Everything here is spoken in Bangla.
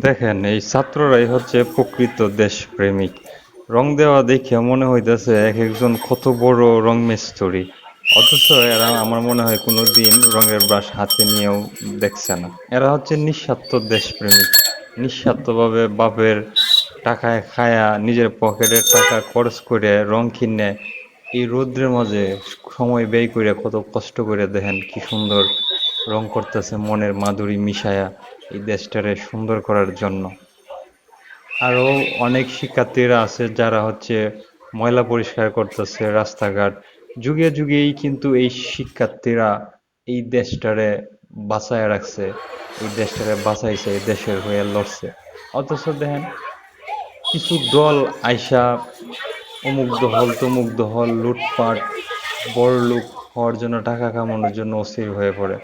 দেখেন এই ছাত্ররাই হচ্ছে প্রকৃত দেশপ্রেমিক। রং দেওয়া দেখে মনে হইতেছে এক একজন কত বড় রং মিস্ত্রি, অথচ এরা আমার মনে হয় কোনো দিন রঙের ব্রাশ হাতে নিয়েও দেখছে না। এরা হচ্ছে নিঃস্বার্থ দেশপ্রেমিক, নিঃস্বার্থভাবে বাপের টাকায় খায়া নিজের পকেটের টাকা খরচ করে রং কিনে এই রৌদ্রের মাঝে সময় ব্যয় করে কত কষ্ট করে দেখেন কি সুন্দর রং করতেছে মনের মাধুরী মিশায়া এই দেশটারে সুন্দর করার জন্য। আরও অনেক শিক্ষার্থীরা আছে যারা হচ্ছে ময়লা পরিষ্কার করতেছে রাস্তাঘাট। যুগে যুগেই কিন্তু এই শিক্ষার্থীরা এই দেশটারে বাঁচায় রাখছে, এই দেশটারে বাঁচাইছে, এই দেশের হয়ে লড়ছে। অথচ দেখেন কিছু দল আইসা অমুক দল তমুক দল লুটপাট বড়লোক হওয়ার জন্য টাকা কামানোর জন্য অস্থির হয়ে পড়ে।